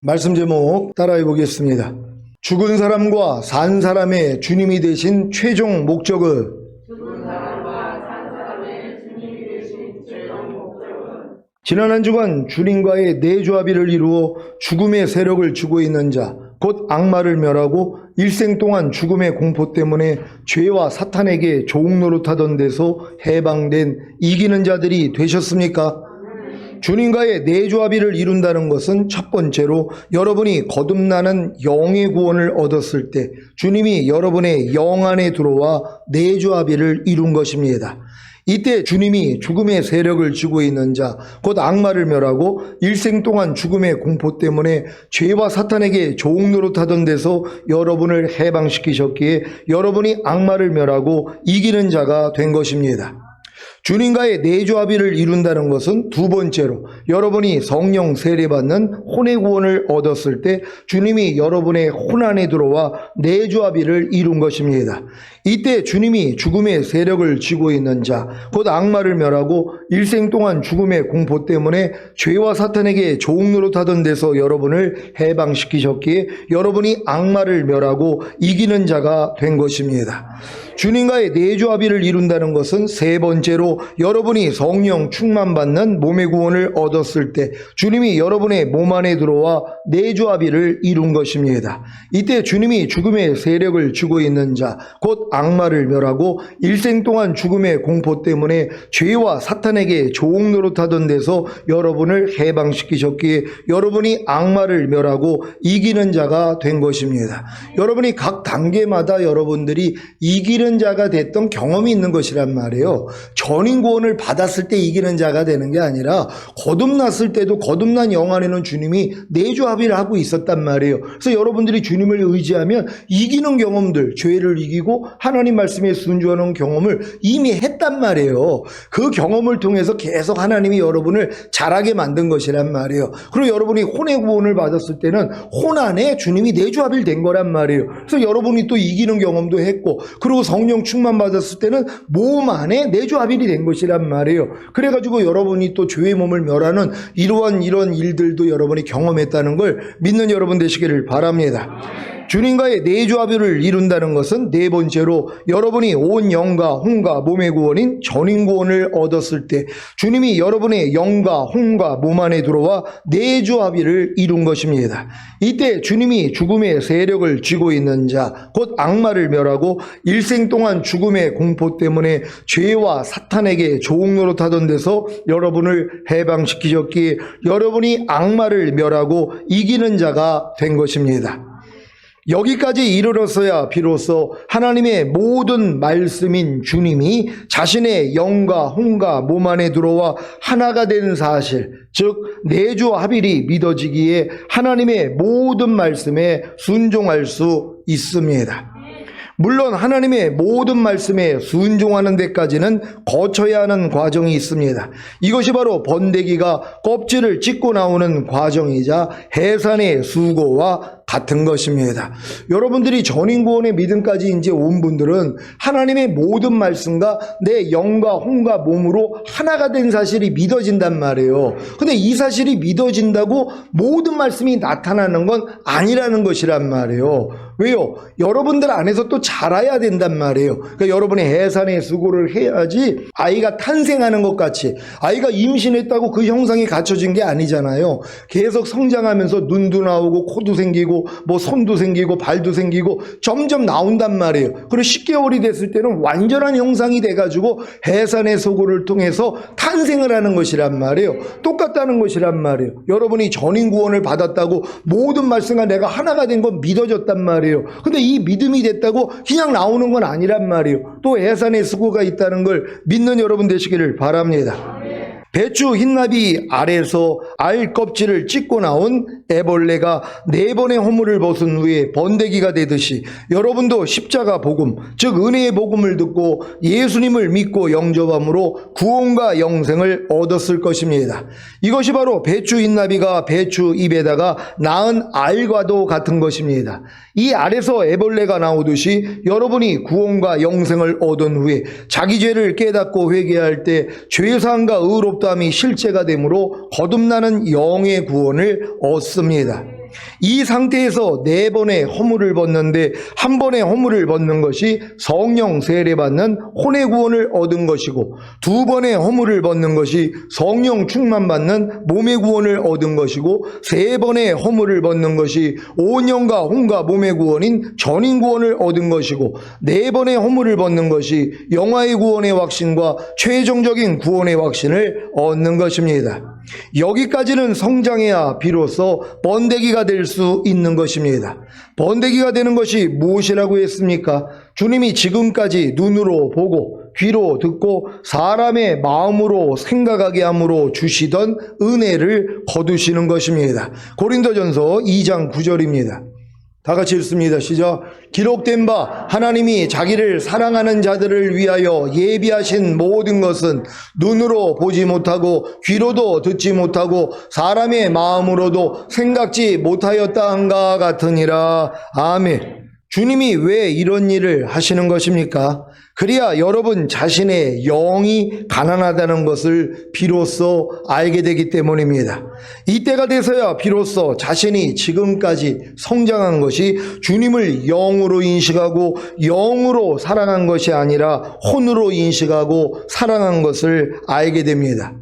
말씀 제목 따라해 보겠습니다. 죽은 사람과 산 사람의 주님이 되신 최종 목적은 지난 한 주간 주님과의 내조합의를 이루어 죽음의 세력을 쥐고 있는 자, 곧 악마를 멸하고 일생 동안 죽음의 공포 때문에 죄와 사탄에게 조옥노릇하던 데서 해방된 이기는 자들이 되셨습니까? 주님과의 내조합의를 이룬다는 것은 첫 번째로 여러분이 거듭나는 영의 구원을 얻었을 때 주님이 여러분의 영 안에 들어와 내조합의를 이룬 것입니다. 이때 주님이 죽음의 세력을 쥐고 있는 자, 곧 악마를 멸하고 일생 동안 죽음의 공포 때문에 죄와 사탄에게 조옥노릇하던 데서 여러분을 해방시키셨기에 여러분이 악마를 멸하고 이기는 자가 된 것입니다. 주님과의 내조합의를 이룬다는 것은 두 번째로 여러분이 성령 세례받는 혼의 구원을 얻었을 때 주님이 여러분의 혼 안에 들어와 내조합의를 이룬 것입니다. 이때 주님이 죽음의 세력을 쥐고 있는 자, 곧 악마를 멸하고 일생 동안 죽음의 공포 때문에 죄와 사탄에게 조옥노릇하던 데서 여러분을 해방시키셨기에 여러분이 악마를 멸하고 이기는 자가 된 것입니다. 주님과의 내조합의를 이룬다는 것은 세 번째로 여러분이 성령 충만받는 몸의 구원을 얻었을 때 주님이 여러분의 몸 안에 들어와 내조합의를 이룬 것입니다. 이때 주님이 죽음의 세력을 쥐고 있는 자, 곧 악마를 멸하고 일생 동안 죽음의 공포 때문에 죄와 사탄에게 조옥노릇하던 데서 여러분을 해방시키셨기에 여러분이 악마를 멸하고 이기는 자가 된 것입니다. 여러분이 각 단계마다 여러분들이 이기는 자가 됐던 경험이 있는 것이란 말이에요. 전인 구원을 받았을 때 이기는 자가 되는 게 아니라 거듭났을 때도 거듭난 영 안에는 주님이 내조합의를 하고 있었단 말이에요. 그래서 여러분들이 주님을 의지하면 이기는 경험들, 죄를 이기고 하나님 말씀에 순종하는 경험을 이미 했단 말이에요. 그 경험을 통해서 계속 하나님이 여러분을 자라게 만든 것이란 말이에요. 그리고 여러분이 혼의 구원을 받았을 때는 혼 안에 주님이 내조합의를 된 거란 말이에요. 그래서 여러분이 또 이기는 경험도 했고, 그리고 성령 충만 받았을 때는 몸 안에 내조합의이 된 것이란 말이에요. 그래가지고 여러분이 또 죄의 몸을 멸하는 이런 일들도 여러분이 경험했다는 걸 믿는 여러분 되시기를 바랍니다. 주님과의 내조합의를 이룬다는 것은 네 번째로 여러분이 온 영과 혼과 몸의 구원인 전인 구원을 얻었을 때 주님이 여러분의 영과 혼과 몸 안에 들어와 내조합의를 이룬 것입니다. 이때 주님이 죽음의 세력을 쥐고 있는 자, 곧 악마를 멸하고 일생 동안 죽음의 공포 때문에 죄와 사탄에게 조옥노릇하던 데서 여러분을 해방시키셨기에 여러분이 악마를 멸하고 이기는 자가 된 것입니다. 여기까지 이르렀어야 비로소 하나님의 모든 말씀인 주님이 자신의 영과 혼과 몸 안에 들어와 하나가 된 사실, 즉 내조합의이 믿어지기에 하나님의 모든 말씀에 순종할 수 있습니다. 물론 하나님의 모든 말씀에 순종하는 데까지는 거쳐야 하는 과정이 있습니다. 이것이 바로 번데기가 껍질을 찢고 나오는 과정이자 해산의 수고와 같은 것입니다. 여러분들이 전인구원의 믿음까지 이제 온 분들은 하나님의 모든 말씀과 내 영과 혼과 몸으로 하나가 된 사실이 믿어진단 말이에요. 근데 이 사실이 믿어진다고 모든 말씀이 나타나는 건 아니라는 것이란 말이에요. 왜요? 여러분들 안에서 또 자라야 된단 말이에요. 그러니까 여러분이 해산의 수고를 해야지 아이가 탄생하는 것 같이, 아이가 임신했다고 그 형상이 갖춰진 게 아니잖아요. 계속 성장하면서 눈도 나오고 코도 생기고 뭐 손도 생기고 발도 생기고 점점 나온단 말이에요. 그리고 10개월이 됐을 때는 완전한 형상이 돼가지고 해산의 수고를 통해서 탄생을 하는 것이란 말이에요. 똑같다는 것이란 말이에요. 여러분이 전인 구원을 받았다고 모든 말씀과 내가 하나가 된 건 믿어졌단 말이에요. 근데 이 믿음이 됐다고 그냥 나오는 건 아니란 말이에요. 또 해산의 수고가 있다는 걸 믿는 여러분 되시기를 바랍니다. 배추 흰나비 알에서 알 껍질을 찢고 나온 애벌레가 4번의 허물을 벗은 후에 번데기가 되듯이 여러분도 십자가 복음, 즉 은혜의 복음을 듣고 예수님을 믿고 영접함으로 구원과 영생을 얻었을 것입니다. 이것이 바로 배추 흰나비가 배추 잎에다가 낳은 알과도 같은 것입니다. 이 알에서 애벌레가 나오듯이 여러분이 구원과 영생을 얻은 후에 자기 죄를 깨닫고 회개할 때 죄사함과 의롭다함이 실제가 되므로 거듭나는 영의 구원을 얻습니다. 이 상태에서 4번의 허물을 벗는데 한 번의 허물을 벗는 것이 성령 세례받는 혼의 구원을 얻은 것이고 2번의 허물을 벗는 것이 성령 충만받는 몸의 구원을 얻은 것이고 3번의 허물을 벗는 것이 온영과 혼과 몸의 구원인 전인 구원을 얻은 것이고 4번의 허물을 벗는 것이 영화의 구원의 확신과 최종적인 구원의 확신을 얻는 것입니다. 여기까지는 성장해야 비로소 번데기가 될 수 있는 것입니다. 번데기가 되는 것이 무엇이라고 했습니까? 주님이 지금까지 눈으로 보고 귀로 듣고 사람의 마음으로 생각하게 함으로 주시던 은혜를 거두시는 것입니다. 고린도전서 2장 9절입니다. 다 같이 읽습니다. 시작. 기록된 바 하나님이 자기를 사랑하는 자들을 위하여 예비하신 모든 것은 눈으로 보지 못하고 귀로도 듣지 못하고 사람의 마음으로도 생각지 못하였다 한가 같으니라. 아멘. 주님이 왜 이런 일을 하시는 것입니까? 그래야 여러분 자신의 영이 가난하다는 것을 비로소 알게 되기 때문입니다. 이때가 돼서야 비로소 자신이 지금까지 성장한 것이 주님을 영으로 인식하고 영으로 사랑한 것이 아니라 혼으로 인식하고 사랑한 것을 알게 됩니다.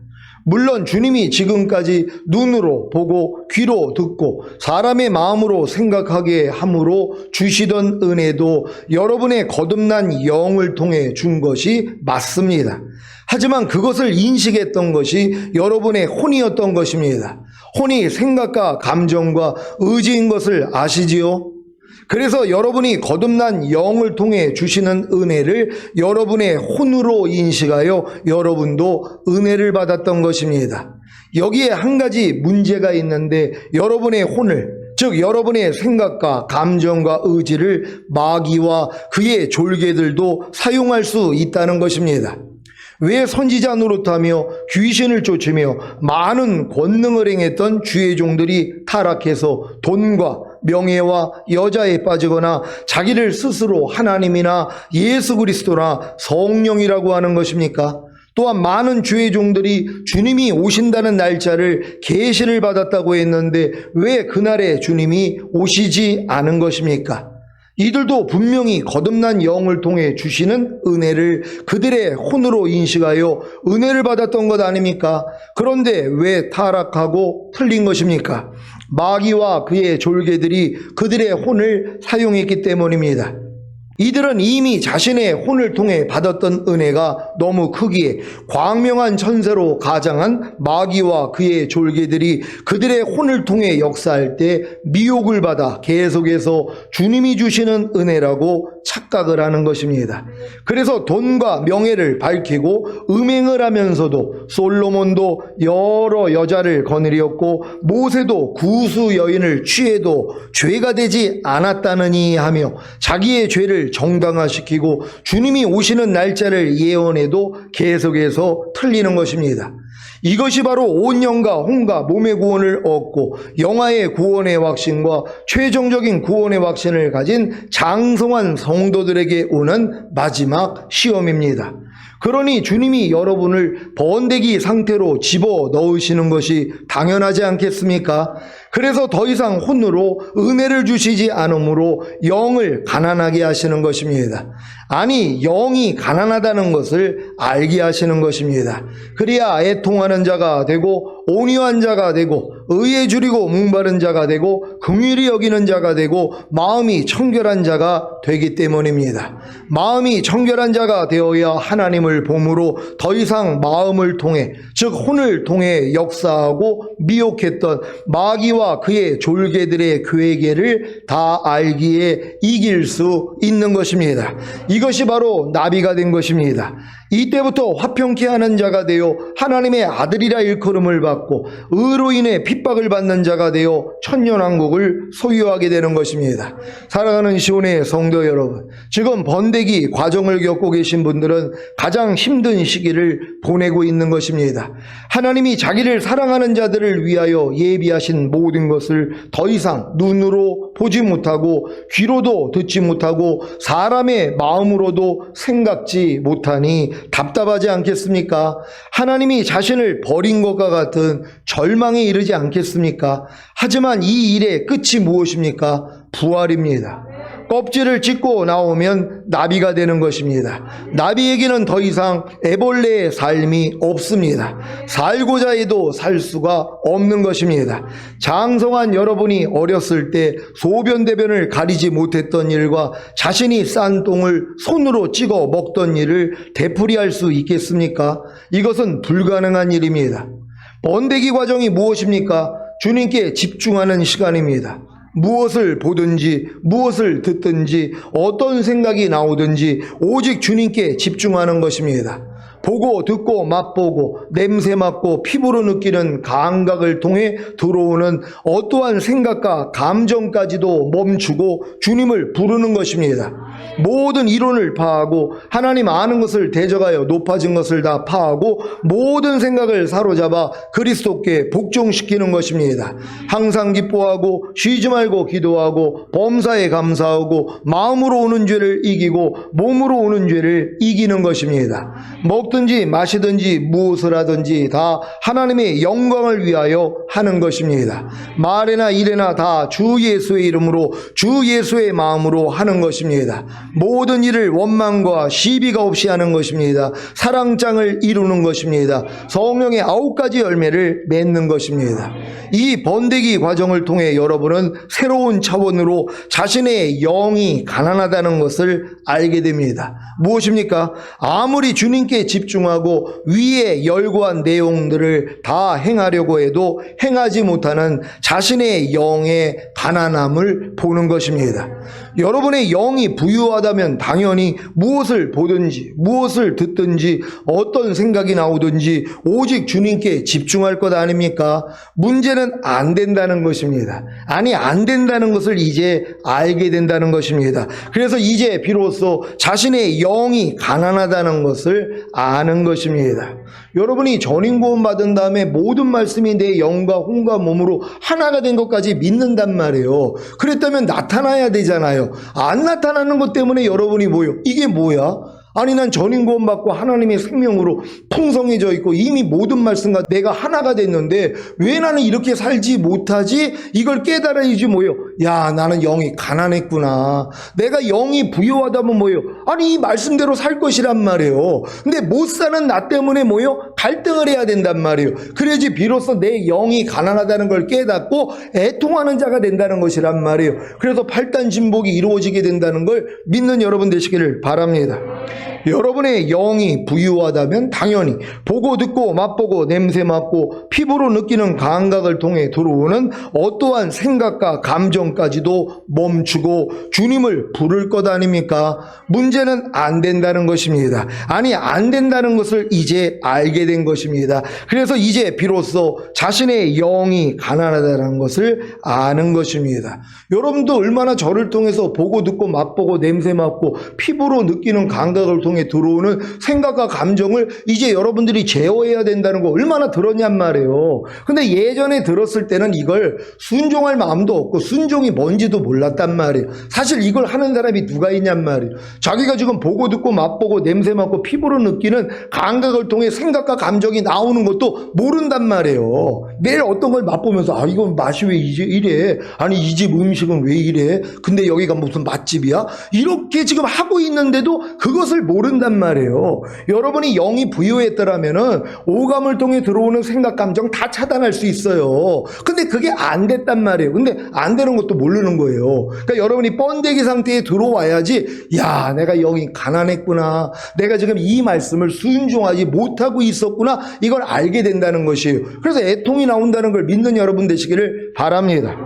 물론 주님이 지금까지 눈으로 보고 귀로 듣고 사람의 마음으로 생각하게 함으로 주시던 은혜도 여러분의 거듭난 영을 통해 준 것이 맞습니다. 하지만 그것을 인식했던 것이 여러분의 혼이었던 것입니다. 혼이 생각과 감정과 의지인 것을 아시지요? 그래서 여러분이 거듭난 영을 통해 주시는 은혜를 여러분의 혼으로 인식하여 여러분도 은혜를 받았던 것입니다. 여기에 한 가지 문제가 있는데 여러분의 혼을, 즉 여러분의 생각과 감정과 의지를 마귀와 그의 졸개들도 사용할 수 있다는 것입니다. 왜 선지자 노릇하며 귀신을 쫓으며 많은 권능을 행했던 주의 종들이 타락해서 돈과 명예와 여자에 빠지거나 자기를 스스로 하나님이나 예수 그리스도나 성령이라고 하는 것입니까? 또한 많은 주의 종들이 주님이 오신다는 날짜를 계시를 받았다고 했는데 왜 그날에 주님이 오시지 않은 것입니까? 이들도 분명히 거듭난 영을 통해 주시는 은혜를 그들의 혼으로 인식하여 은혜를 받았던 것 아닙니까? 그런데 왜 타락하고 틀린 것입니까? 마귀와 그의 졸개들이 그들의 혼을 사용했기 때문입니다. 이들은 이미 자신의 혼을 통해 받았던 은혜가 너무 크기에 광명한 천세로 가장한 마귀와 그의 졸개들이 그들의 혼을 통해 역사할 때 미혹을 받아 계속해서 주님이 주시는 은혜라고 착각을 하는 것입니다. 그래서 돈과 명예를 밝히고 음행을 하면서도 솔로몬도 여러 여자를 거느리었고 모세도 구수 여인을 취해도 죄가 되지 않았다느니 하며 자기의 죄를 정당화시키고 주님이 오시는 날짜를 예언해도 계속해서 틀리는 것입니다. 이것이 바로 온영과 혼과 몸의 구원을 얻고 영화의 구원의 확신과 최종적인 구원의 확신을 가진 장성한 성도들에게 오는 마지막 시험입니다. 그러니 주님이 여러분을 번데기 상태로 집어 넣으시는 것이 당연하지 않겠습니까? 그래서 더 이상 혼으로 은혜를 주시지 않으므로 영을 가난하게 하시는 것입니다. 아니, 영이 가난하다는 것을 알게 하시는 것입니다. 그래야 애통하는 자가 되고 온유한 자가 되고 의에 줄이고 목마른 자가 되고 긍휼히 여기는 자가 되고 마음이 청결한 자가 되기 때문입니다. 마음이 청결한 자가 되어야 하나님을 봄으로 더 이상 마음을 통해, 즉 혼을 통해 역사하고 미혹했던 마귀와 그의 졸개들의 괴계를 다 알기에 이길 수 있는 것입니다. 이것이 바로 나비가 된 것입니다. 이때부터 화평케 하는 자가 되어 하나님의 아들이라 일컬음을 받고 의로 인해 핍박을 받는 자가 되어 천년왕국을 소유하게 되는 것입니다. 사랑하는 시온의 성도 여러분, 지금 번데기 과정을 겪고 계신 분들은 가장 힘든 시기를 보내고 있는 것입니다. 하나님이 자기를 사랑하는 자들을 위하여 예비하신 모든 것을 더 이상 눈으로 보지 못하고 귀로도 듣지 못하고 사람의 마음으로도 생각지 못하니 답답하지 않겠습니까? 하나님이 자신을 버린 것과 같은 절망에 이르지 않겠습니까? 하지만 이 일의 끝이 무엇입니까? 부활입니다. 껍질을 찢고 나오면 나비가 되는 것입니다. 나비에게는 더 이상 애벌레의 삶이 없습니다. 살고자 해도 살 수가 없는 것입니다. 장성한 여러분이 어렸을 때 소변대변을 가리지 못했던 일과 자신이 싼 똥을 손으로 찍어 먹던 일을 되풀이할 수 있겠습니까? 이것은 불가능한 일입니다. 번데기 과정이 무엇입니까? 주님께 집중하는 시간입니다. 무엇을 보든지 무엇을 듣든지 어떤 생각이 나오든지 오직 주님께 집중하는 것입니다. 보고 듣고 맛보고 냄새 맡고 피부로 느끼는 감각을 통해 들어오는 어떠한 생각과 감정까지도 멈추고 주님을 부르는 것입니다. 모든 이론을 파하고 하나님 아는 것을 대적하여 높아진 것을 다 파하고 모든 생각을 사로잡아 그리스도께 복종시키는 것입니다. 항상 기뻐하고 쉬지 말고 기도하고 범사에 감사하고 마음으로 오는 죄를 이기고 몸으로 오는 죄를 이기는 것입니다. 먹든지 마시든지 무엇을 하든지 다 하나님의 영광을 위하여 하는 것입니다. 말이나 일이나 다 주 예수의 이름으로 주 예수의 마음으로 하는 것입니다. 모든 일을 원망과 시비가 없이 하는 것입니다. 사랑장을 이루는 것입니다. 성령의 9가지 열매를 맺는 것입니다. 이 번데기 과정을 통해 여러분은 새로운 차원으로 자신의 영이 가난하다는 것을 알게 됩니다. 무엇입니까? 아무리 주님께 집중하고 위에 열거한 내용들을 다 행하려고 해도 행하지 못하는 자신의 영의 가난함을 보는 것입니다. 여러분의 영이 부유하다면 당연히 무엇을 보든지 무엇을 듣든지 어떤 생각이 나오든지 오직 주님께 집중할 것 아닙니까? 문제는 안 된다는 것입니다. 아니, 안 된다는 것을 이제 알게 된다는 것입니다. 그래서 이제 비로소 자신의 영이 가난하다는 것을 아는 것입니다. 여러분이 전인구원 받은 다음에 모든 말씀이 내 영과 혼과 몸으로 하나가 된 것까지 믿는단 말이에요. 그랬다면 나타나야 되잖아요. 안 나타나는 것 때문에 여러분이 뭐예요? 이게 뭐야? 아니, 난 전인구원 받고 하나님의 생명으로 풍성해져 있고 이미 모든 말씀과 내가 하나가 됐는데 왜 나는 이렇게 살지 못하지? 이걸 깨달아야지 뭐예요? 야, 나는 영이 가난했구나. 내가 영이 부유하다면 뭐예요? 아니, 이 말씀대로 살 것이란 말이에요. 근데 못 사는 나 때문에 뭐예요? 갈등을 해야 된단 말이에요. 그래야지 비로소 내 영이 가난하다는 걸 깨닫고 애통하는 자가 된다는 것이란 말이에요. 그래서 팔단진복이 이루어지게 된다는 걸 믿는 여러분 되시기를 바랍니다. 여러분의 영이 부유하다면 당연히 보고 듣고 맛보고 냄새 맡고 피부로 느끼는 감각을 통해 들어오는 어떠한 생각과 감정까지도 멈추고 주님을 부를 것 아닙니까? 문제는 안 된다는 것입니다. 아니, 안 된다는 것을 이제 알게 된 것입니다. 그래서 이제 비로소 자신의 영이 가난하다는 것을 아는 것입니다. 여러분도 얼마나 저를 통해서 보고 듣고 맛보고 냄새 맡고 피부로 느끼는 감각을 통해 들어오는 생각과 감정을 이제 여러분들이 제어해야 된다는 거 얼마나 들었냔 말이에요. 근데 예전에 들었을 때는 이걸 순종할 마음도 없고 순종이 뭔지도 몰랐단 말이에요. 사실 이걸 하는 사람이 누가 있냔 말이에요. 자기가 지금 보고 듣고 맛보고 냄새 맡고 피부로 느끼는 감각을 통해 생각과 감정이 나오는 것도 모른단 말이에요. 매일 어떤 걸 맛보면서 아, 이건 맛이 왜 이래? 아니, 이 집 음식은 왜 이래? 근데 여기가 무슨 맛집이야? 이렇게 지금 하고 있는데도 그것을 모른단 말이에요. 여러분이 영이 부유했더라면은 오감을 통해 들어오는 생각, 감정 다 차단할 수 있어요. 근데 그게 안 됐단 말이에요. 근데 안 되는 것도 모르는 거예요. 그러니까 여러분이 번데기 상태에 들어와야지, 야, 내가 영이 가난했구나. 내가 지금 이 말씀을 순종하지 못하고 있었구나. 이걸 알게 된다는 것이에요. 그래서 애통이 나온다는 걸 믿는 여러분 되시기를 바랍니다.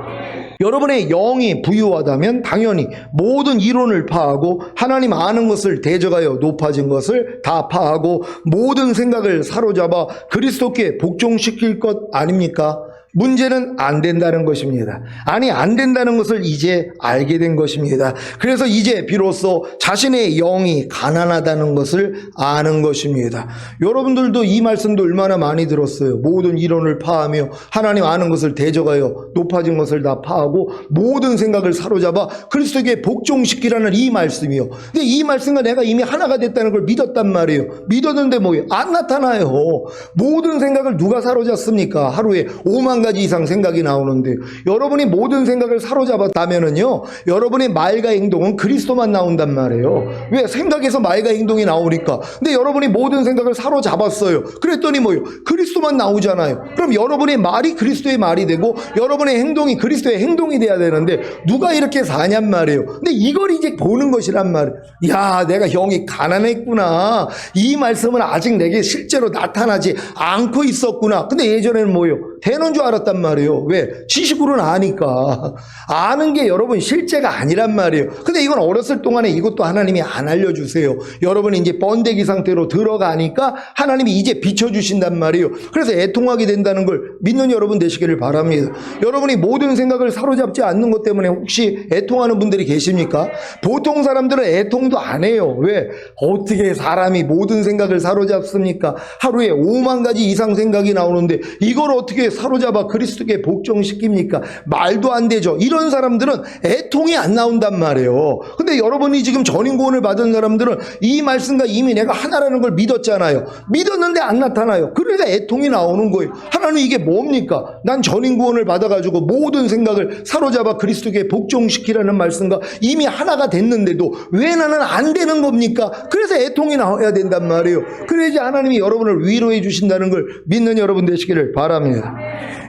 여러분의 영이 부유하다면 당연히 모든 이론을 파하고 하나님 아는 것을 대적하여 높아진 것을 다 파하고 모든 생각을 사로잡아 그리스도께 복종시킬 것 아닙니까? 문제는 안 된다는 것입니다. 아니, 안 된다는 것을 이제 알게 된 것입니다. 그래서 이제 비로소 자신의 영이 가난하다는 것을 아는 것입니다. 여러분들도 이 말씀도 얼마나 많이 들었어요. 모든 이론을 파하며 하나님 아는 것을 대적하여 높아진 것을 다 파하고 모든 생각을 사로잡아 그리스도에게 복종시키라는 이 말씀이요. 근데 이 말씀과 내가 이미 하나가 됐다는 걸 믿었단 말이에요. 믿었는데 뭐예요? 안 나타나요. 모든 생각을 누가 사로잡습니까? 하루에 5만 가지 이상 생각이 나오는데 여러분이 모든 생각을 사로잡았다면은요, 여러분의 말과 행동은 그리스도만 나온단 말이에요. 왜? 생각에서 말과 행동이 나오니까. 근데 여러분이 모든 생각을 사로잡았어요. 그랬더니 뭐요? 그리스도만 나오잖아요. 그럼 여러분의 말이 그리스도의 말이 되고 여러분의 행동이 그리스도의 행동이 돼야 되는데 누가 이렇게 사냔 말이에요. 근데 이걸 이제 보는 것이란 말이에요. 야, 내가 영이 가난했구나. 이 말씀은 아직 내게 실제로 나타나지 않고 있었구나. 근데 예전에는 뭐예요? 되는 줄 알았단 말이에요. 왜? 지식으로는 아니까. 아는 게 여러분 실제가 아니란 말이에요. 근데 이건 어렸을 동안에 이것도 하나님이 안 알려주세요. 여러분이 이제 번데기 상태로 들어가니까 하나님이 이제 비춰주신단 말이에요. 그래서 애통하게 된다는 걸 믿는 여러분 되시기를 바랍니다. 여러분이 모든 생각을 사로잡지 않는 것 때문에 혹시 애통하는 분들이 계십니까? 보통 사람들은 애통도 안 해요. 왜? 어떻게 사람이 모든 생각을 사로잡습니까? 하루에 5만 가지 이상 생각이 나오는데 이걸 어떻게 사로잡아 그리스도께 복종시킵니까? 말도 안 되죠. 이런 사람들은 애통이 안 나온단 말이에요. 근데 여러분이 지금 전인구원을 받은 사람들은 이 말씀과 이미 내가 하나라는 걸 믿었잖아요. 믿었는데 안 나타나요. 그러니까 애통이 나오는 거예요. 하나님 이게 뭡니까? 난 전인구원을 받아가지고 모든 생각을 사로잡아 그리스도께 복종시키라는 말씀과 이미 하나가 됐는데도 왜 나는 안 되는 겁니까? 그래서 애통이 나와야 된단 말이에요. 그래야지 하나님이 여러분을 위로해 주신다는 걸 믿는 여러분 되시기를 바랍니다.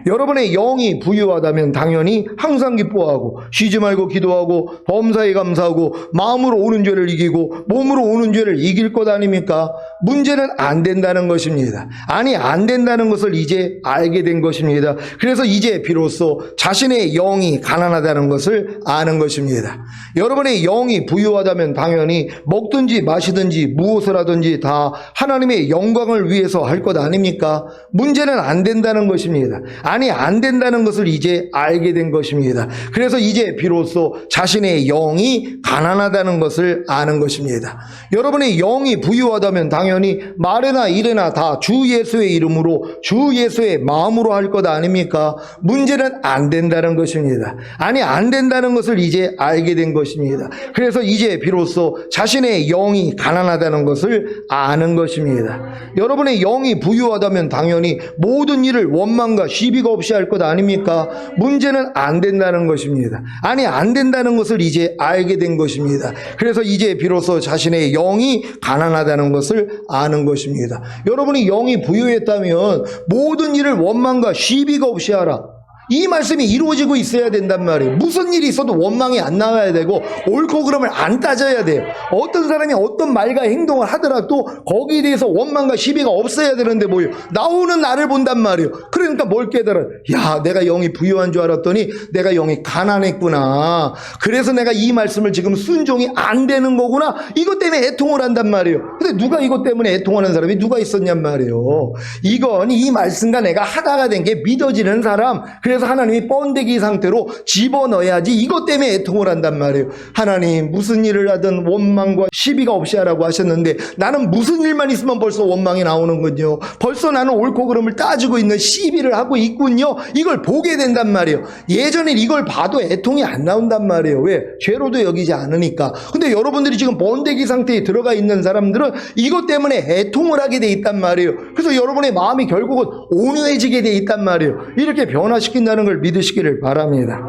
여러분의 영이 부유하다면 당연히 항상 기뻐하고 쉬지 말고 기도하고 범사에 감사하고 마음으로 오는 죄를 이기고 몸으로 오는 죄를 이길 것 아닙니까? 문제는 안 된다는 것입니다. 아니, 안 된다는 것을 이제 알게 된 것입니다. 그래서 이제 비로소 자신의 영이 가난하다는 것을 아는 것입니다. 여러분의 영이 부유하다면 당연히 먹든지 마시든지 무엇을 하든지 다 하나님의 영광을 위해서 할 것 아닙니까? 문제는 안 된다는 것입니다. 아니, 안 된다는 것을 이제 알게 된 것입니다. 그래서 이제 비로소 자신의 영이 가난하다는 것을 아는 것입니다. 여러분의 영이 부유하다면 당연히 말에나 일에나 다 주 예수의 이름으로 주 예수의 마음으로 할 것 아닙니까? 문제는 안 된다는 것입니다. 아니, 안 된다는 것을 이제 알게 된 것입니다. 그래서 이제 비로소 자신의 영이 가난하다는 것을 아는 것입니다. 여러분의 영이 부유하다면 당연히 모든 일을 원망과 시비가 없이 할 것 아닙니까? 문제는 안 된다는 것입니다. 아니, 안 된다는 것을 이제 알게 된 것입니다. 그래서 이제 비로소 자신의 영이 가난하다는 것을 아는 것입니다. 여러분이 영이 부유했다면 모든 일을 원망과 시비가 없이 하라. 이 말씀이 이루어지고 있어야 된단 말이에요. 무슨 일이 있어도 원망이 안 나와야 되고 옳고 그름을 안 따져야 돼요. 어떤 사람이 어떤 말과 행동을 하더라도 거기에 대해서 원망과 시비가 없어야 되는데 뭐예요? 나오는 나를 본단 말이에요. 그러니까 뭘 깨달아? 야, 내가 영이 부유한 줄 알았더니 내가 영이 가난했구나. 그래서 내가 이 말씀을 지금 순종이 안 되는 거구나. 이것 때문에 애통을 한단 말이에요. 근데 누가 이것 때문에 애통하는 사람이 누가 있었냔 말이에요. 이건 이 말씀과 내가 하나가 된 게 믿어지는 사람. 그래서 하나님이 번데기 상태로 집어넣어야지 이것 때문에 애통을 한단 말이에요. 하나님, 무슨 일을 하든 원망과 시비가 없이 하라고 하셨는데 나는 무슨 일만 있으면 벌써 원망이 나오는군요. 벌써 나는 옳고 그름을 따지고 있는 시비를 하고 있군요. 이걸 보게 된단 말이에요. 예전엔 이걸 봐도 애통이 안 나온단 말이에요. 왜? 죄로도 여기지 않으니까. 근데 여러분들이 지금 번데기 상태에 들어가 있는 사람들은 이것 때문에 애통을 하게 돼 있단 말이에요. 그래서 여러분의 마음이 결국은 온유해지게 돼 있단 말이에요. 이렇게 변화시킨다는 걸 믿으시기를 바랍니다.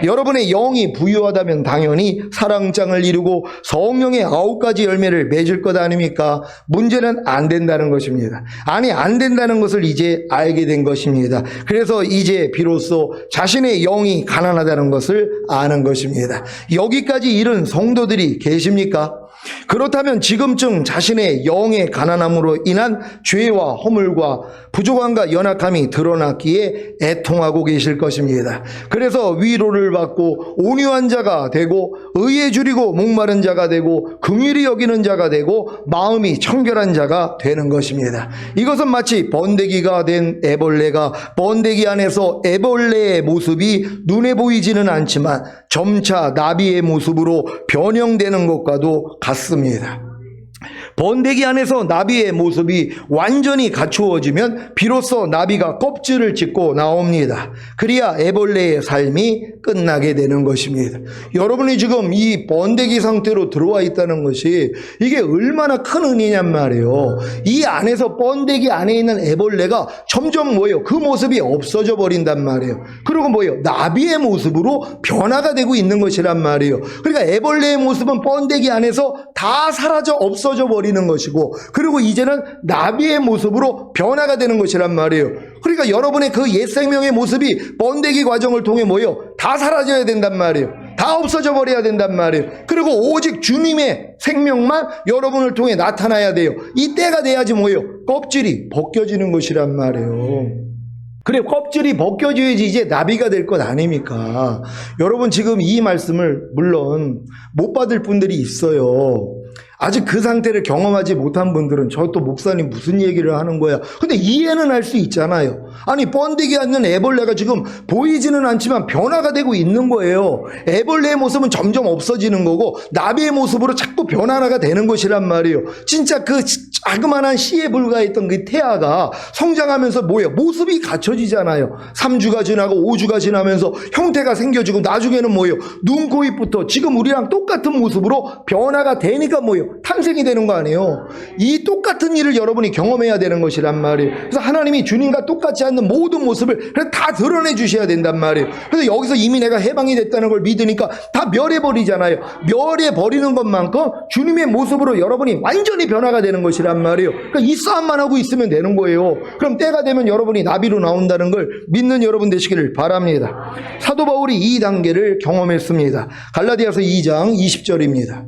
여러분의 영이 부유하다면 당연히 사랑장을 이루고 성령의 9가지 열매를 맺을 것 아닙니까? 문제는 안 된다는 것입니다. 아니, 안 된다는 것을 이제 알게 된 것입니다. 그래서 이제 비로소 자신의 영이 가난하다는 것을 아는 것입니다. 여기까지 이른 성도들이 계십니까? 그렇다면 지금쯤 자신의 영의 가난함으로 인한 죄와 허물과 부족함과 연약함이 드러났기에 애통하고 계실 것입니다. 그래서 위로를 받고 온유한 자가 되고 의에 줄이고 목마른 자가 되고 긍휼히 여기는 자가 되고 마음이 청결한 자가 되는 것입니다. 이것은 마치 번데기가 된 애벌레가 번데기 안에서 애벌레의 모습이 눈에 보이지는 않지만 점차 나비의 모습으로 변형되는 것과도 같습니다. 번데기 안에서 나비의 모습이 완전히 갖추어지면 비로소 나비가 껍질을 찢고 나옵니다. 그래야 애벌레의 삶이 끝나게 되는 것입니다. 여러분이 지금 이 번데기 상태로 들어와 있다는 것이 이게 얼마나 큰 은혜냔 말이에요. 이 안에서 번데기 안에 있는 애벌레가 점점 뭐예요? 그 모습이 없어져 버린단 말이에요. 그리고 뭐예요? 나비의 모습으로 변화가 되고 있는 것이란 말이에요. 그러니까 애벌레의 모습은 번데기 안에서 다 사라져 없어져 버리는 것이고, 그리고 이제는 나비의 모습으로 변화가 되는 것이란 말이에요. 그러니까 여러분의 그 옛 생명의 모습이 번데기 과정을 통해 뭐예요? 다 사라져야 된단 말이에요. 다 없어져 버려야 된단 말이에요. 그리고 오직 주님의 생명만 여러분을 통해 나타나야 돼요. 이 때가 돼야지 뭐예요? 껍질이 벗겨지는 것이란 말이에요. 그래, 껍질이 벗겨져야지 이제 나비가 될 것 아닙니까? 여러분, 지금 이 말씀을 물론 못 받을 분들이 있어요. 아직 그 상태를 경험하지 못한 분들은 저 또 목사님 무슨 얘기를 하는 거야? 근데 이해는 할 수 있잖아요. 아니, 번데기 않는 애벌레가 지금 보이지는 않지만 변화가 되고 있는 거예요. 애벌레의 모습은 점점 없어지는 거고 나비의 모습으로 자꾸 변화가 되는 것이란 말이에요. 진짜 그 자그마한 씨에 불과했던 그 태아가 성장하면서 뭐예요? 모습이 갖춰지잖아요. 3주가 지나고 5주가 지나면서 형태가 생겨지고 나중에는 뭐예요? 눈, 코, 입부터 지금 우리랑 똑같은 모습으로 변화가 되니까 뭐예요? 탄생이 되는 거 아니에요. 이 똑같은 일을 여러분이 경험해야 되는 것이란 말이에요. 그래서 하나님이 주님과 똑같지 않는 모든 모습을 다 드러내 주셔야 된단 말이에요. 그래서 여기서 이미 내가 해방이 됐다는 걸 믿으니까 다 멸해버리잖아요. 멸해버리는 것만큼 주님의 모습으로 여러분이 완전히 변화가 되는 것이란 말이에요. 그러니까 이 싸움만 하고 있으면 되는 거예요. 그럼 때가 되면 여러분이 나비로 나온다는 걸 믿는 여러분 되시기를 바랍니다. 사도 바울이 이 단계를 경험했습니다. 갈라디아서 2장 20절입니다.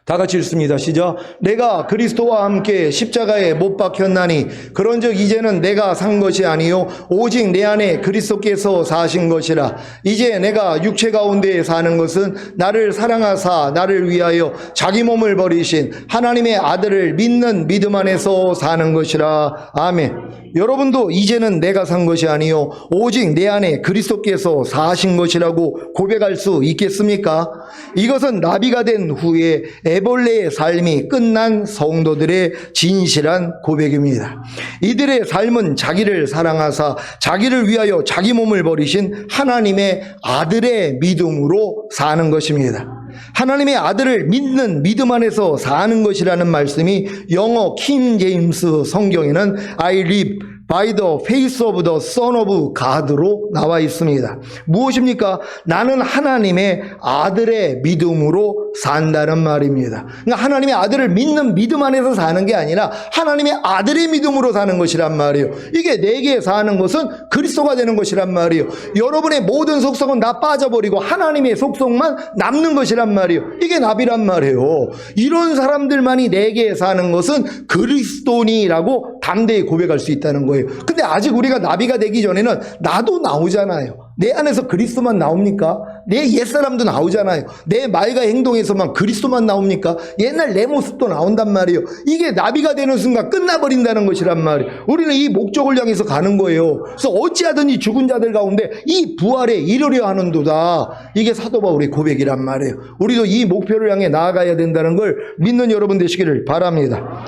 다 같이 읽습니다. 시작. 내가 그리스도와 함께 십자가에 못 박혔나니 그런즉 이제는 내가 산 것이 아니요 오직 내 안에 그리스도께서 사신 것이라. 이제 내가 육체 가운데 사는 것은 나를 사랑하사 나를 위하여 자기 몸을 버리신 하나님의 아들을 믿는 믿음 안에서 사는 것이라. 아멘. 여러분도 이제는 내가 산 것이 아니요 오직 내 안에 그리스도께서 사신 것이라고 고백할 수 있겠습니까? 이것은 나비가 된 후에 애벌레의 삶이 끝난 성도들의 진실한 고백입니다. 이들의 삶은 자기를 사랑하사 자기를 위하여 자기 몸을 버리신 하나님의 아들의 믿음으로 사는 것입니다. 하나님의 아들을 믿는 믿음 안에서 사는 것이라는 말씀이 영어 킹 제임스 성경에는 I live by the faith of the Son of God로 나와 있습니다. 무엇입니까? 나는 하나님의 아들의 믿음으로 산다는 말입니다. 그러니까 하나님의 아들을 믿는 믿음 안에서 사는 게 아니라 하나님의 아들의 믿음으로 사는 것이란 말이에요. 이게 내게 사는 것은 그리스도가 되는 것이란 말이에요. 여러분의 모든 속성은 다 빠져버리고 하나님의 속성만 남는 것이란 말이에요. 이게 나비란 말이에요. 이런 사람들만이 내게 사는 것은 그리스도니라고 담대히 고백할 수 있다는 거예요. 근데 아직 우리가 나비가 되기 전에는 나도 나오잖아요. 내 안에서 그리스도만 나옵니까? 내 옛사람도 나오잖아요. 내 말과 행동에서만 그리스도만 나옵니까? 옛날 내 모습도 나온단 말이에요. 이게 나비가 되는 순간 끝나버린다는 것이란 말이에요. 우리는 이 목적을 향해서 가는 거예요. 그래서 어찌하든지 죽은 자들 가운데 이 부활에 이르려 하는도다. 이게 사도 바울의 고백이란 말이에요. 우리도 이 목표를 향해 나아가야 된다는 걸 믿는 여러분 되시기를 바랍니다.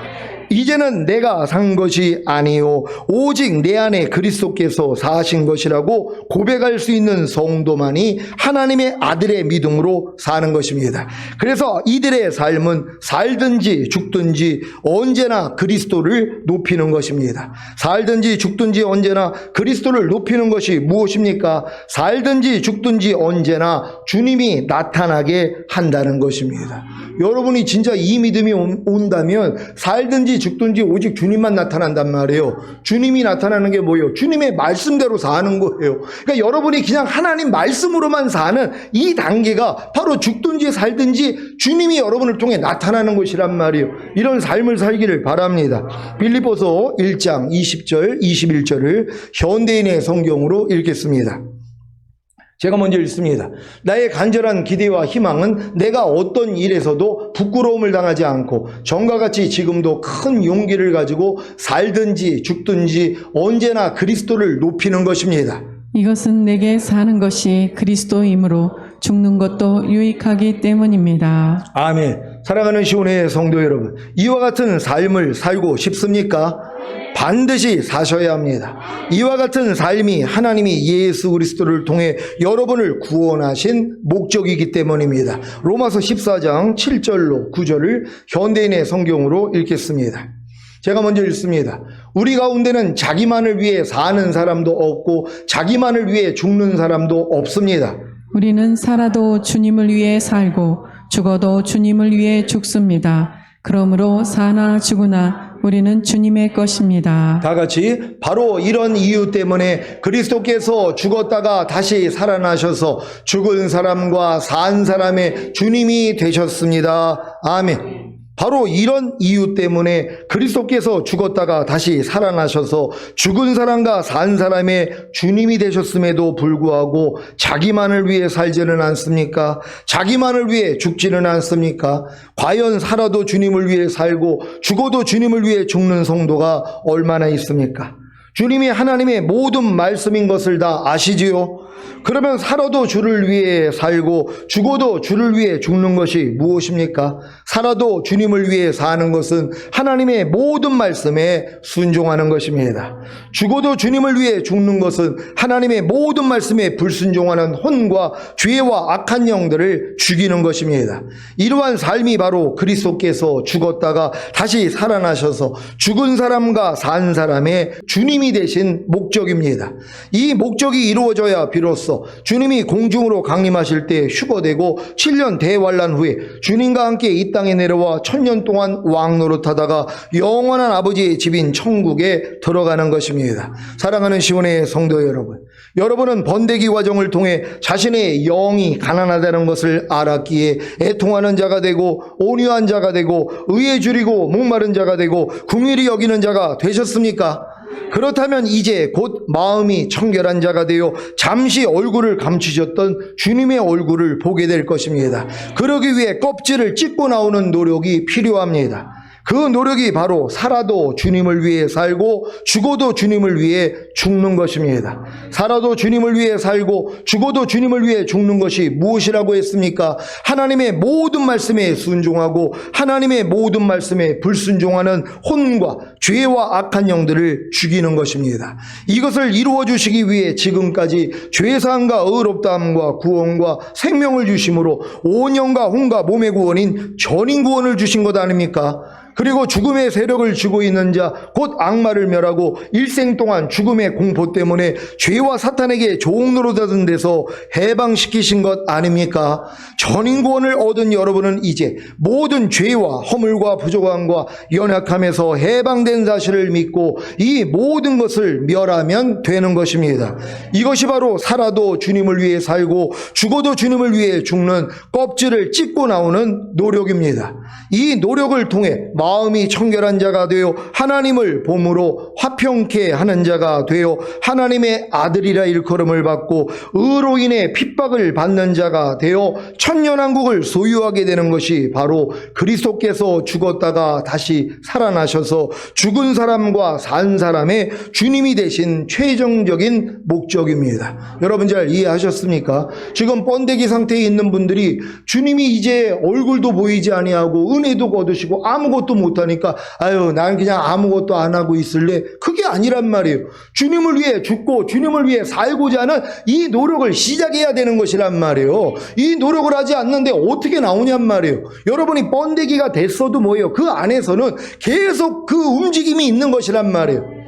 이제는 내가 산 것이 아니요 오직 내 안에 그리스도께서 사신 것이라고 고백할 수 있는 성도만이 하나님의 아들의 믿음으로 사는 것입니다. 그래서 이들의 삶은 살든지 죽든지 언제나 그리스도를 높이는 것입니다. 살든지 죽든지 언제나 그리스도를 높이는 것이 무엇입니까? 살든지 죽든지 언제나 주님이 나타나게 한다는 것입니다. 여러분이 진짜 이 믿음이 온다면 살든지 죽든지 오직 주님만 나타난단 말이에요. 주님이 나타나는 게 뭐예요? 주님의 말씀대로 사는 거예요. 그러니까 여러분이 그냥 하나님 말씀으로만 사는 이 단계가 바로 죽든지 살든지 주님이 여러분을 통해 나타나는 것이란 말이에요. 이런 삶을 살기를 바랍니다. 빌립보서 1장 20절 21절을 현대인의 성경으로 읽겠습니다. 제가 먼저 읽습니다. 나의 간절한 기대와 희망은 내가 어떤 일에서도 부끄러움을 당하지 않고 전과 같이 지금도 큰 용기를 가지고 살든지 죽든지 언제나 그리스도를 높이는 것입니다. 이것은 내게 사는 것이 그리스도이므로 죽는 것도 유익하기 때문입니다. 아멘. 사랑하는 시온의 성도 여러분, 이와 같은 삶을 살고 싶습니까? 반드시 사셔야 합니다. 이와 같은 삶이 하나님이 예수 그리스도를 통해 여러분을 구원하신 목적이기 때문입니다. 로마서 14장 7절로 9절을 현대인의 성경으로 읽겠습니다. 제가 먼저 읽습니다. 우리 가운데는 자기만을 위해 사는 사람도 없고 자기만을 위해 죽는 사람도 없습니다. 우리는 살아도 주님을 위해 살고 죽어도 주님을 위해 죽습니다. 그러므로 사나 죽으나 우리는 주님의 것입니다. 다 같이 바로 이런 이유 때문에 그리스도께서 죽었다가 다시 살아나셔서 죽은 사람과 산 사람의 주님이 되셨습니다. 아멘. 바로 이런 이유 때문에 그리스도께서 죽었다가 다시 살아나셔서 죽은 사람과 산 사람의 주님이 되셨음에도 불구하고 자기만을 위해 살지는 않습니까? 자기만을 위해 죽지는 않습니까? 과연 살아도 주님을 위해 살고 죽어도 주님을 위해 죽는 성도가 얼마나 있습니까? 주님이 하나님의 모든 말씀인 것을 다 아시지요? 그러면 살아도 주를 위해 살고 죽어도 주를 위해 죽는 것이 무엇입니까? 살아도 주님을 위해 사는 것은 하나님의 모든 말씀에 순종하는 것입니다. 죽어도 주님을 위해 죽는 것은 하나님의 모든 말씀에 불순종하는 혼과 죄와 악한 영들을 죽이는 것입니다. 이러한 삶이 바로 그리스도께서 죽었다가 다시 살아나셔서 죽은 사람과 산 사람의 주님이 되신 목적입니다. 이 목적이 이루어져야 비로소 주님이 공중으로 강림하실 때 휴거되고 7년 대환란 후에 주님과 함께 이 땅에 내려와 1000년 동안 왕 노릇하다가 영원한 아버지의 집인 천국에 들어가는 것입니다. 사랑하는 시온의 성도 여러분, 여러분은 번데기 과정을 통해 자신의 영이 가난하다는 것을 알았기에 애통하는 자가 되고 온유한 자가 되고 의에 줄이고 목마른 자가 되고 긍휼히 여기는 자가 되셨습니까? 그렇다면 이제 곧 마음이 청결한 자가 되어 잠시 얼굴을 감추셨던 주님의 얼굴을 보게 될 것입니다. 그러기 위해 껍질을 찢고 나오는 노력이 필요합니다. 그 노력이 바로 살아도 주님을 위해 살고 죽어도 주님을 위해 죽는 것입니다. 살아도 주님을 위해 살고 죽어도 주님을 위해 죽는 것이 무엇이라고 했습니까? 하나님의 모든 말씀에 순종하고 하나님의 모든 말씀에 불순종하는 혼과 죄와 악한 영들을 죽이는 것입니다. 이것을 이루어 주시기 위해 지금까지 죄사함과 의롭다함과 구원과 생명을 주심으로 온 영과 혼과 몸의 구원인 전인 구원을 주신 것 아닙니까? 그리고 죽음의 세력을 쥐고 있는 자, 곧 악마를 멸하고 일생 동안 죽음의 공포 때문에 죄와 사탄에게 종노릇하던 데서 해방시키신 것 아닙니까? 전인구원을 얻은 여러분은 이제 모든 죄와 허물과 부족함과 연약함에서 해방된 사실을 믿고 이 모든 것을 멸하면 되는 것입니다. 이것이 바로 살아도 주님을 위해 살고 죽어도 주님을 위해 죽는 껍질을 찢고 나오는 노력입니다. 이 노력을 통해 마음이 청결한 자가 되어 하나님을 봄으로 화평케 하는 자가 되어 하나님의 아들이라 일컬음을 받고 의로 인해 핍박을 받는 자가 되어 천년왕국을 소유하게 되는 것이 바로 그리스도께서 죽었다가 다시 살아나셔서 죽은 사람과 산 사람의 주님이 되신 최종적인 목적입니다. 여러분 잘 이해하셨습니까? 지금 번데기 상태에 있는 분들이 주님이 이제 얼굴도 보이지 아니하고 은혜도 거두시고 아무것도 못하니까 아유 난 그냥 아무것도 안 하고 있을래. 그게 아니란 말이에요. 주님을 위해 죽고 주님을 위해 살고자 하는 이 노력을 시작해야 되는 것이란 말이에요. 이 노력을 하지 않는데 어떻게 나오냔 말이에요. 여러분이 번데기가 됐어도 뭐예요? 그 안에서는 계속 그 움직임이 있는 것이란 말이에요.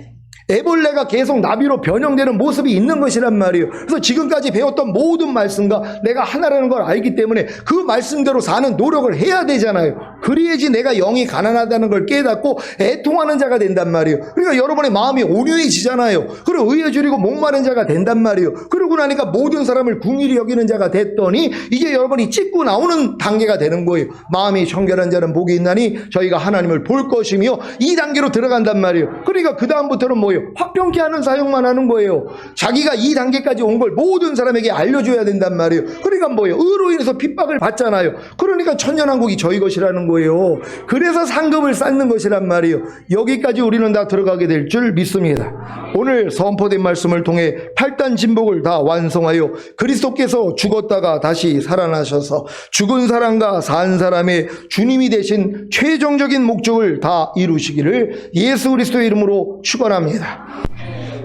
애벌레가 계속 나비로 변형되는 모습이 있는 것이란 말이에요. 그래서 지금까지 배웠던 모든 말씀과 내가 하나라는 걸 알기 때문에 그 말씀대로 사는 노력을 해야 되잖아요. 그래야지 내가 영이 가난하다는 걸 깨닫고 애통하는 자가 된단 말이에요. 그러니까 여러분의 마음이 온유해지잖아요. 그리고 의에 줄이고 목마른 자가 된단 말이에요. 그러고 나니까 모든 사람을 긍휼히 여기는 자가 됐더니 이제 여러분이 찢고 나오는 단계가 되는 거예요. 마음이 청결한 자는 복이 있나니 저희가 하나님을 볼 것이며 이 단계로 들어간단 말이에요. 그러니까 그 다음부터는 뭐예요? 화평케 하는 사역만 하는 거예요. 자기가 이 단계까지 온 걸 모든 사람에게 알려줘야 된단 말이에요. 그러니까 뭐예요? 의로 인해서 핍박을 받잖아요. 그러니까 천년왕국이 저희 것이라는 거예요. 거예요. 그래서 상급을 쌓는 것이란 말이에요. 여기까지 우리는 다 들어가게 될 줄 믿습니다. 오늘 선포된 말씀을 통해 8단 진복을 다 완성하여 그리스도께서 죽었다가 다시 살아나셔서 죽은 사람과 산 사람의 주님이 되신 최종적인 목적을 다 이루시기를 예수 그리스도의 이름으로 축원합니다.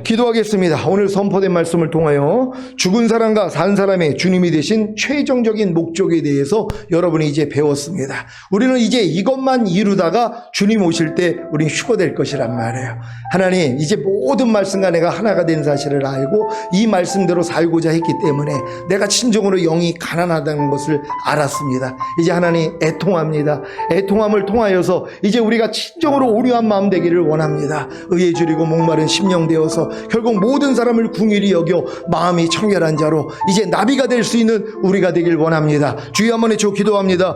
기도하겠습니다. 오늘 선포된 말씀을 통하여 죽은 사람과 산 사람의 주님이 되신 최종적인 목적에 대해서 여러분이 이제 배웠습니다. 우리는 이제 이것만 이루다가 주님 오실 때 우린 휴거될 것이란 말이에요. 하나님, 이제 모든 말씀과 내가 하나가 된 사실을 알고 이 말씀대로 살고자 했기 때문에 내가 진정으로 영이 가난하다는 것을 알았습니다. 이제 하나님 애통합니다. 애통함을 통하여서 이제 우리가 진정으로 오류한 마음 되기를 원합니다. 의에 줄이고 목마른 심령 되어서 결국 모든 사람을 궁일이 여겨 마음이 청결한 자로 이제 나비가 될 수 있는 우리가 되길 원합니다. 주여 한번 외쳐 기도합니다.